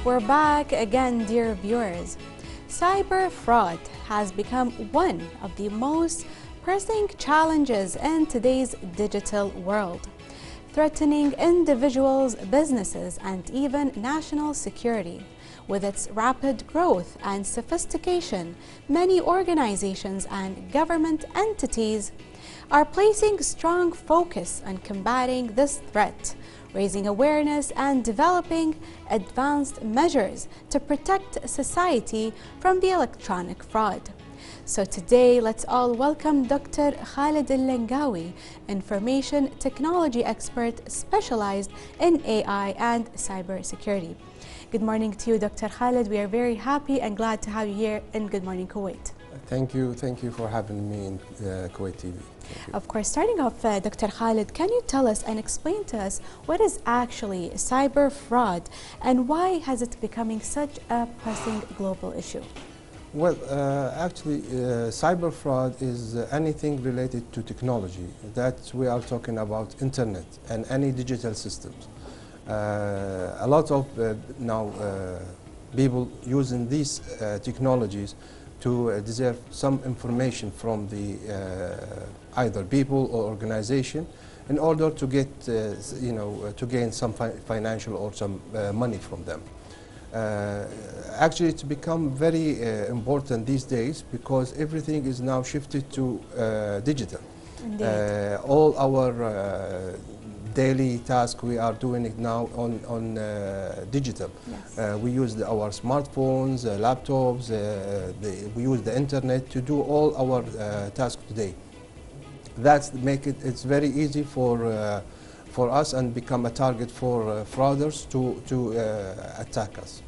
We're back again, dear viewers. Cyber fraud has become one of the most pressing challenges in today's digital world, threatening individuals, businesses, and even national security. With its rapid growth and sophistication, many organizations and government entities are placing strong focus on combating this threat, raising awareness and developing advanced measures to protect society from the electronic fraud. So today, let's all welcome Dr. Khaled Allanqawi, information technology expert specialized in AI and cybersecurity. Good morning to you, Dr. Khaled. We are very happy and glad to have you here in Good Morning Kuwait. Thank you for having me in Kuwait TV. Of course, starting off, Dr. Khaled, can you tell us and explain to us what is actually cyber fraud and why has it becoming such a pressing global issue? Well, actually, cyber fraud is anything related to technology. That we are talking about internet and any digital systems. A lot of now people using these technologies to deserve some information from the either people or organization in order to get to gain some financial or some money from them. Actually, it's become very important these days because everything is now shifted to digital. All our daily task, we are doing it now on digital. Yes. We use our smartphones, laptops, we use the internet to do all our tasks today. That's it's very easy for us and become a target for fraudsters to attack us.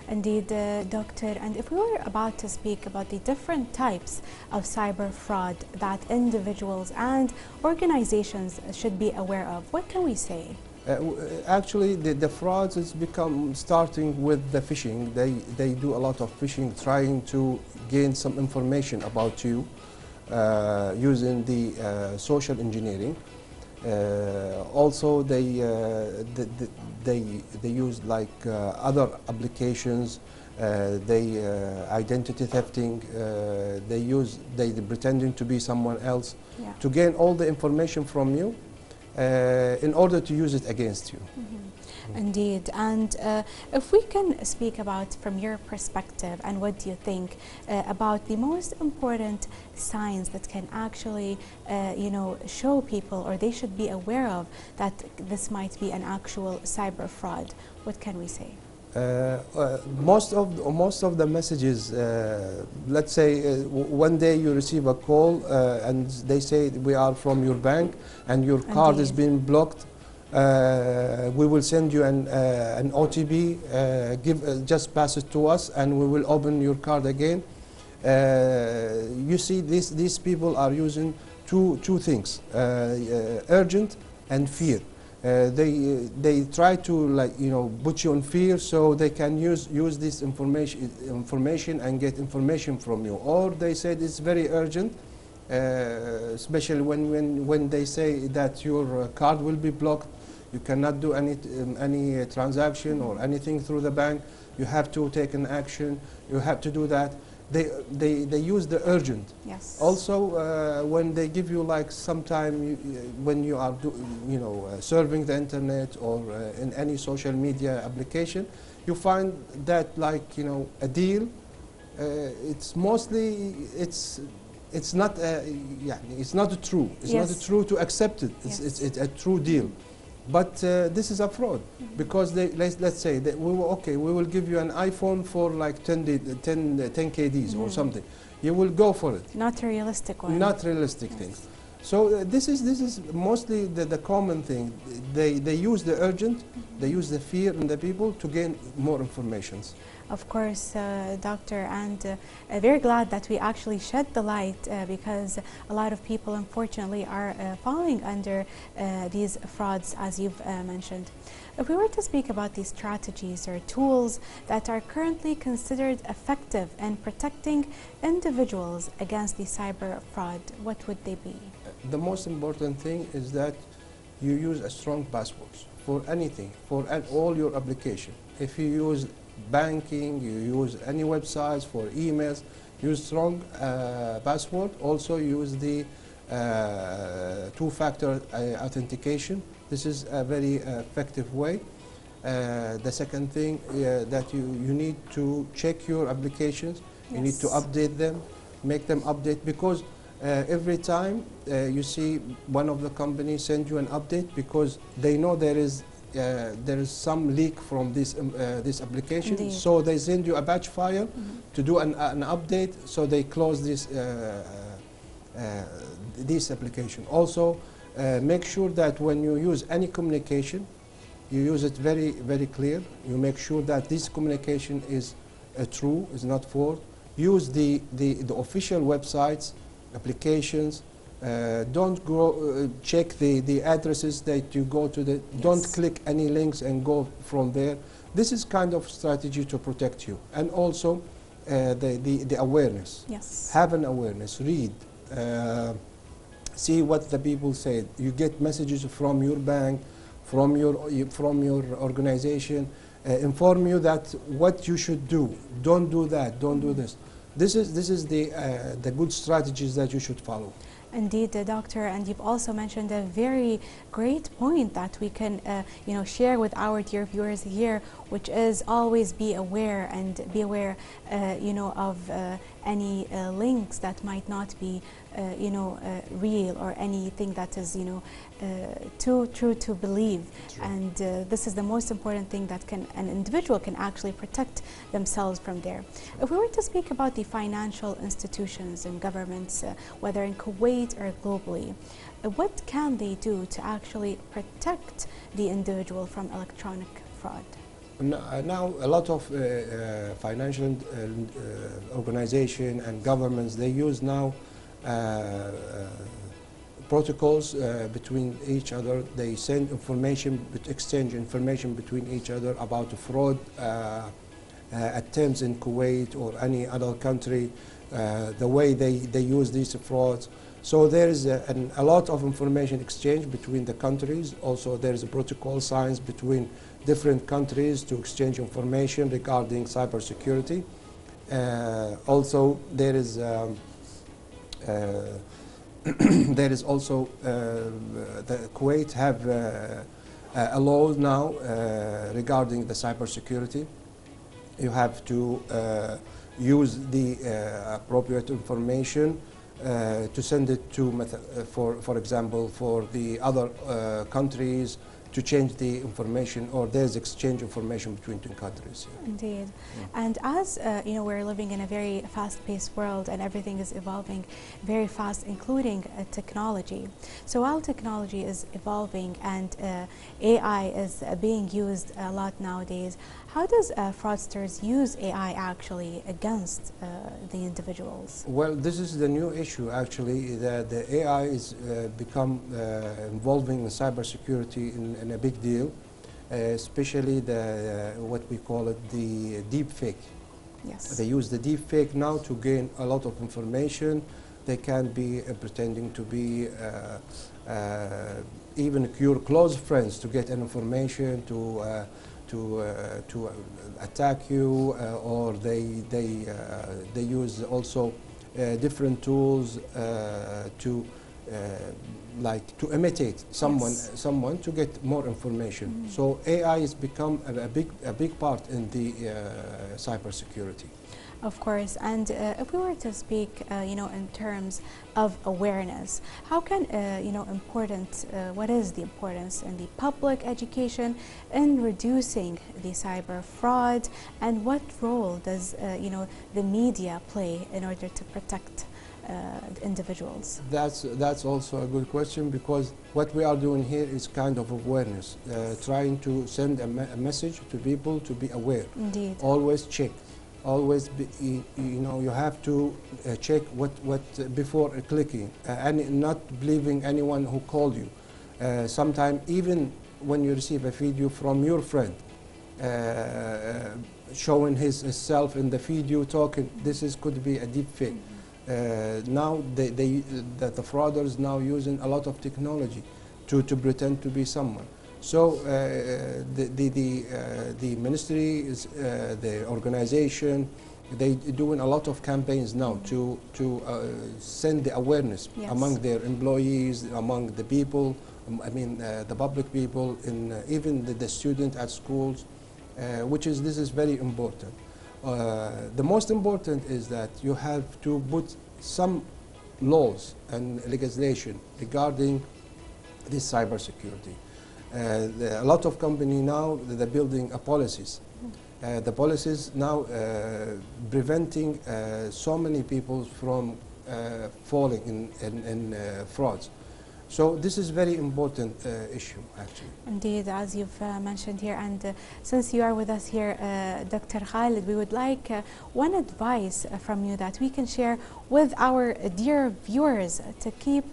Indeed, Doctor, and if we were about to speak about the different types of cyber fraud that individuals and organizations should be aware of, what can we say? Actually, the frauds has become starting with the phishing. They do a lot of phishing, trying to gain some information about you using the social engineering. Also, they use like other applications. Identity thefting. They pretending to be someone else to gain all the information from you in order to use it against you. Indeed, and if we can speak about from your perspective, and what do you think about the most important signs that can actually, show people or they should be aware of that this might be an actual cyber fraud? What can we say? Most of the messages, let's say one day you receive a call and they say we are from your bank and your card has been blocked. We will send you an OTP, just pass it to us and we will open your card again. You see, these people are using two things, urgent and fear. They try to put you in fear so they can use this information and get information from you. Or they said it's very urgent, especially when they say that your card will be blocked. You cannot do any transaction or anything through the bank. You have to take an action. You have to do that. They use the urgent. Yes. Also, when they give you like sometime when you are surfing the internet or in any social media application, you find that a deal. It's mostly it's not it's not true. It's not true to accept it. It's a true deal. But this is a fraud because let's say that we will give you an iPhone for like 10 KDs or something. You will go for it. Not a realistic one. Not realistic things. So this is mostly the common thing. They use the urgent, they use the fear in the people to gain more information. Of course, Doctor, and very glad that we actually shed the light because a lot of people, unfortunately, are falling under these frauds, as you've mentioned. If we were to speak about these strategies or tools that are currently considered effective in protecting individuals against the cyber fraud, what would they be? The most important thing is that you use a strong passwords. for anything, for all your application. If you use banking, you use any websites, for emails, use strong password. Also use the two-factor authentication. This is a very effective way. The second thing that you need to check your applications. You need to update them, make them update, because every time you see one of the companies send you an update, because they know there is some leak from this application. Indeed. So they send you a batch file to do an update, so they close this application. Also, make sure that when you use any communication, you use it very, very clear. You make sure that this communication is true, is not false. Use the official websites, applications. Don't go check the addresses that you go to. Don't click any links and go from there. This is kind of strategy to protect you. And also the awareness. Yes. Have an awareness. Read. See what the people say. You get messages from your bank, from your organization, inform you that what you should do. Don't do that. Don't do this. This is the good strategies that you should follow. Indeed, Doctor, and you've also mentioned a very great point that we can, share with our dear viewers here, which is always be aware of any links that might not be, real, or anything that is, too true to believe. True. And this is the most important thing that an individual can actually protect themselves from there. If we were to speak about the financial institutions and governments, whether in Kuwait or globally, what can they do to actually protect the individual from electronic fraud? Now, a lot of financial organizations and governments, they use now protocols between each other. They send information, exchange information between each other about fraud attempts in Kuwait or any other country, the way they use these frauds. So there is a lot of information exchange between the countries. Also, there is a protocol signed between different countries to exchange information regarding cybersecurity. Also, there is there is also the Kuwait have a law now regarding the cybersecurity. You have to use the appropriate information to send it to, for example, for the other countries to change the information, or there's exchange information between two countries. Indeed. And as we're living in a very fast-paced world and everything is evolving very fast, including technology. So while technology is evolving and AI is being used a lot nowadays, how does fraudsters use AI actually against the individuals? Well, this is the new issue actually. The AI is become involving in cybersecurity in a big deal, especially what we call it the deep fake. Yes. They use the deep fake now to gain a lot of information. They can be pretending to be even your close friends to get information to attack you, or they use also different tools to imitate someone to get more information. So AI has become a big part in the cybersecurity. Of course, and if we were to speak, in terms of awareness, how can, what is the importance in the public education in reducing the cyber fraud, and what role does, the media play in order to protect individuals? That's also a good question, because what we are doing here is kind of awareness, trying to send a message to people to be aware. Indeed. Always check. Always be, you have to check what before clicking, and not believing anyone who called you. Sometimes even when you receive a video from your friend showing himself in the video talking, could be a deep fake. Now the frauders now using a lot of technology to pretend to be someone. So the ministry, is, the organization, they doing a lot of campaigns now to send the awareness among their employees, among the people, I mean the public people, in even the student at schools, this is very important. The most important is that you have to put some laws and legislation regarding this cybersecurity. A lot of companies now, they're building policies. The policies now preventing so many people from falling in frauds. So this is very important issue, actually. Indeed, as you've mentioned here, and since you are with us here, Dr. Khaled, we would like one advice from you that we can share with our dear viewers to keep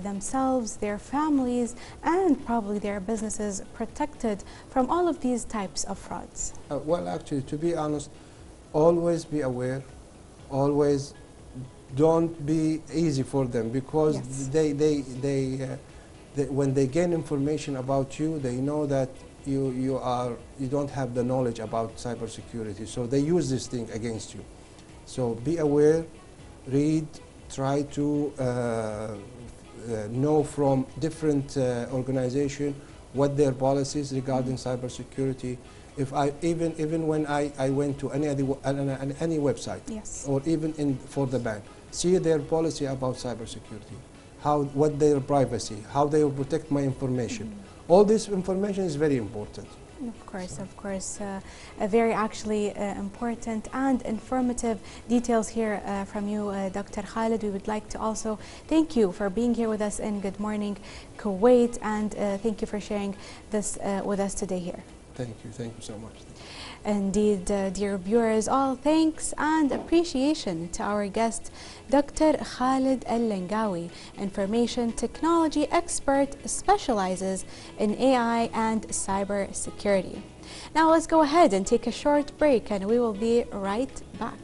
themselves, their families, and probably their businesses protected from all of these types of frauds. Well, actually, to be honest, always be aware, always don't be easy for them, because when they gain information about you, they know that you don't have the knowledge about cybersecurity, so they use this thing against you. So be aware, read, try to know from different organizations what their policies regarding cybersecurity. If even when I went to any website, or even for the bank, see their policy about cybersecurity, what their privacy, how they will protect my information. All this information is very important. Of course, very actually important and informative details here from you, Dr. Khaled. We would like to also thank you for being here with us in Good Morning Kuwait, and thank you for sharing this with us today here. Thank you so much. Indeed, dear viewers, all thanks and appreciation to our guest, Dr. Khaled Allanqawi, information technology expert, specializes in AI and cyber security. Now let's go ahead and take a short break, and we will be right back.